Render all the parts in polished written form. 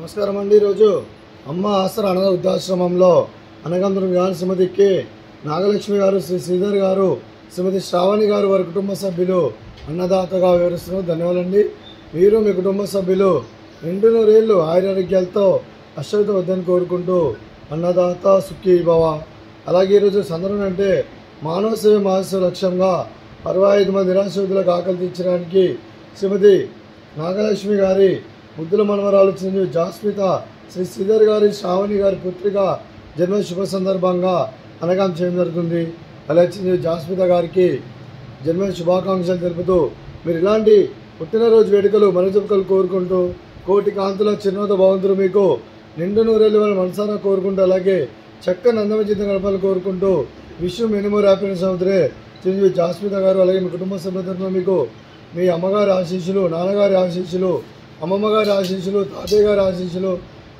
నమస్కారం అండి. ఈరోజు అమ్మ ఆసరా అనాథ వృద్ధాశ్రమంలో అనగంధరం గారు, శ్రీమతి కె నాగలక్ష్మి గారు, శ్రీ శ్రీధర్ గారు, శ్రీమతి శ్రావణి గారు వారి కుటుంబ సభ్యులు అన్నదాతగా వివరిస్తున్నారు. ధన్యవాదాలండి. మీరు మీ కుటుంబ సభ్యులు 200 ఏళ్ళు ఆయురారోగ్యాలతో అశ్వత వద్దని కోరుకుంటూ అన్నదాత సుఖీ భవ. అలాగే ఈరోజు సందర్భం అంటే మానవ సేవ మహోత్సవ లక్ష్యంగా 65 మంది నిరాశ్రితులకు ఆకలి తీర్చడానికి శ్రీమతి నాగలక్ష్మి గారి ముద్దుల మనవరాలు చిరంజీవి జాస్మిత శ్రీ శ్రీధర్ గారి శ్రావణి గారి పుత్రిక జన్మ శుభ సందర్భంగా అనగాం చేయడం జరుగుతుంది. అలాగే చిరంజీవి జాస్మిత గారికి జన్మ శుభాకాంక్షలు తెలుపుతూ మీరు ఇలాంటి పుట్టినరోజు వేడుకలు మనజుకలు కోరుకుంటూ కోటి కాంతుల చిరునవ్వుతో భగవంతుడు మీకు నిండు నూరేళ్ళు వాళ్ళ మనసారా కోరుకుంటూ అలాగే చక్కని అందమైన జీవితం గడపాలని కోరుకుంటూ విష్ మెనీ మోర్ హ్యాపీనెస్ అవుతురే చిరంజీవి జాస్మిత గారు. అలాగే మీ కుటుంబ సభ్యుల తరఫున మీకు మీ అమ్మగారి ఆశీస్సులు, నాన్నగారి ఆశీస్సులు, అమ్మమ్మ గారి ఆశీస్సులు, తాతయ్య గారి ఆశీస్సులు,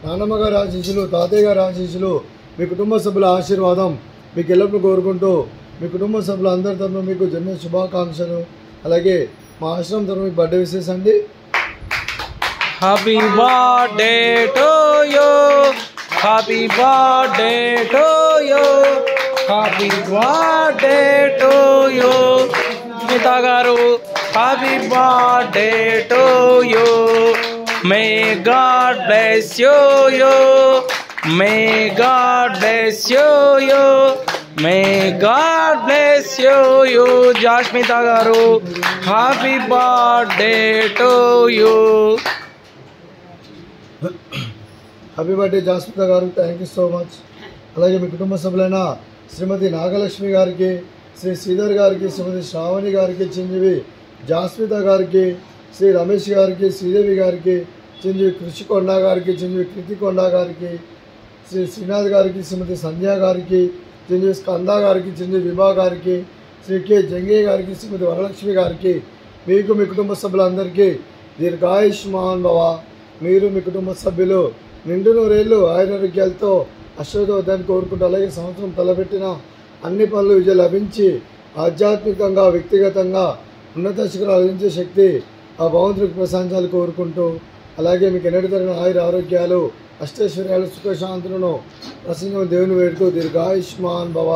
నాన్నమ్మ గారి ఆశీస్సులు, తాతయ్య గారి ఆశీస్సులు, మీ కుటుంబ సభ్యుల ఆశీర్వాదం మీకు ఎల్లప్పుడూ కోరుకుంటూ మీ కుటుంబ సభ్యుల అందరి తరఫున మీకు జన్మ శుభాకాంక్షలు. అలాగే మా ఆశ్రమం తరఫున మీకు బర్త్డే విషెస్ అండి. Happy birthday to you, happy birthday to you, happy birthday to you Smitha గారు. Happy birthday to you. May God bless you, may God bless you, may God bless you Jasmitha గారు. Happy birthday to you. Happy birthday Jasmitha గారు. Thank you so much. అలాగే మీ కుటుంబ సభ్యులైన శ్రీమతి నాగలక్ష్మి గారికి, శ్రీ శ్రీధర్ గారికి, శ్రీమతి శ్రావణి గారికి, చిరంజీవి జాస్మిత గారికి, శ్రీ రమేష్ గారికి, శ్రీదేవి గారికి, చిరంజీవి కృషికొండ గారికి, చిరంజీవి కృతికొండ గారికి, శ్రీ శ్రీనాథ్ గారికి, శ్రీమతి సంధ్య గారికి, చిరంజీవి స్కంద గారికి, చిరంజీవి విభా గారికి, శ్రీ కె జంగయ్య గారికి, శ్రీమతి వరలక్ష్మి గారికి, మీకు మీ కుటుంబ సభ్యులందరికీ దీర్ఘాయుష్మాన్ భవ. మీరు మీ కుటుంబ సభ్యులు నిండు నూరేళ్ళు ఆయురారోగ్యాలతో అశ్వతవద్దని కోరుకుంటూ అలాగే సంవత్సరం తలపెట్టిన అన్ని పనులు విజయం లభించి ఆధ్యాత్మికంగా వ్యక్తిగతంగా ఉన్నత శిఖరాలు అందించే శక్తి ఆ భగవంతుడికి ప్రశాంతాలు కోరుకుంటూ అలాగే మీకు ఎన్నటి తగిన ఆయుర ఆరోగ్యాలు అష్టైశ్వర్యాలు సుఖశాంతులను ప్రసంగం దేవుని వేడుకో దీర్ఘాయుష్మాన్ భవ.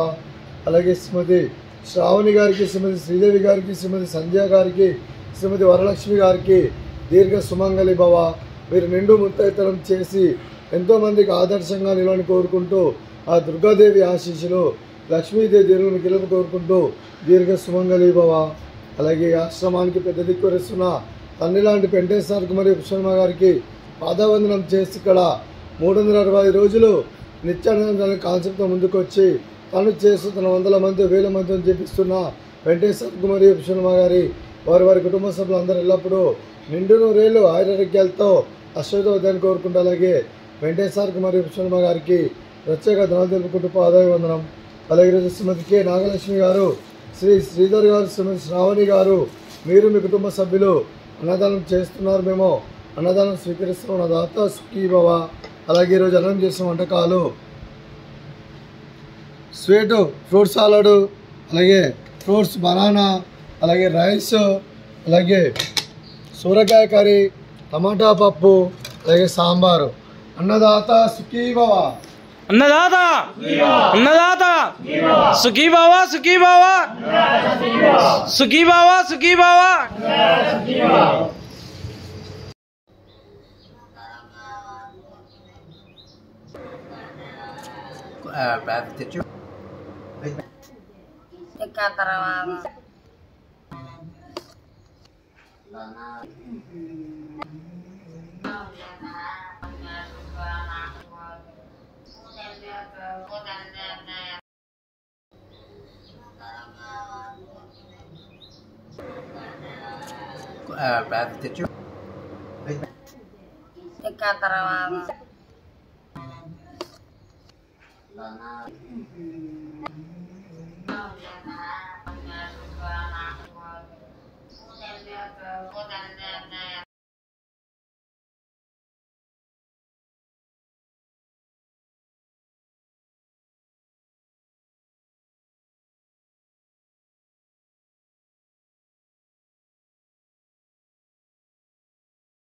అలాగే శ్రీమతి శ్రావణి గారికి, శ్రీమతి శ్రీదేవి గారికి, శ్రీమతి సంధ్య గారికి, శ్రీమతి వరలక్ష్మి గారికి దీర్ఘ సుమంగళి భవ. మీరు నిండు ముత్తైతనం చేసి ఎంతోమందికి ఆదర్శంగా నిలవని కోరుకుంటూ ఆ దుర్గాదేవి ఆశీస్సులు, లక్ష్మీదేవి దేవుని గెలుపు కోరుకుంటూ దీర్ఘ సుమంగళి భవ. అలాగే ఆశ్రమానికి పెద్ద దిక్కు వస్తున్న తండ్రి లాంటి వెంకటేశ్వర మరియు పుష్పమ్మ గారికి పాదవందనం చేసి ఇక్కడ 365 రోజులు నిత్యానంద కాన్సెప్ట్తో ముందుకు వచ్చి తను చేస్తూ తన 100 మంది 1000 మందితో చేపిస్తున్న వెంకటేశ్వర మరియు పుష్పమ్మ గారి వారి కుటుంబ సభ్యులందరూ ఎల్లప్పుడూ నిండు నూరేళ్ళు ఆయురారోగ్యాలతో అశ్వతవద్దని కోరుకుంటూ అలాగే వెంకటేశ్వర మరియు పుష్పమ్మ గారికి ప్రత్యేక ధనాలు తెలుపుకుంటూ పాదాభివందనం. అలాగే ఈరోజు శ్రీమతి కె నాగలక్ష్మి గారు, శ్రీ శ్రీధర్ గారు, శ్రీమతి శ్రావణి గారు మీరు మీ కుటుంబ సభ్యులు అన్నదానం చేస్తున్నారు. మేము అన్నదానం స్వీకరిస్తున్నాం. అన్నదాత సుఖీ భవ. అలాగే ఈరోజు అన్నం చేసిన వంటకాలు స్వీటు ఫ్రూట్ సాలడ్, అలాగే ఫ్రూట్స్ బనానా, అలాగే రైస్, అలాగే సూరకాయ కర్రీ, టమాటా పప్పు, అలాగే సాంబారు. అన్నదాత సుఖీ భవ. అన్నదాత అన్నదాత సుఖీ భవ, సుఖీ భవ, సుఖీ భవ, సుఖీ భవ. తర్వాత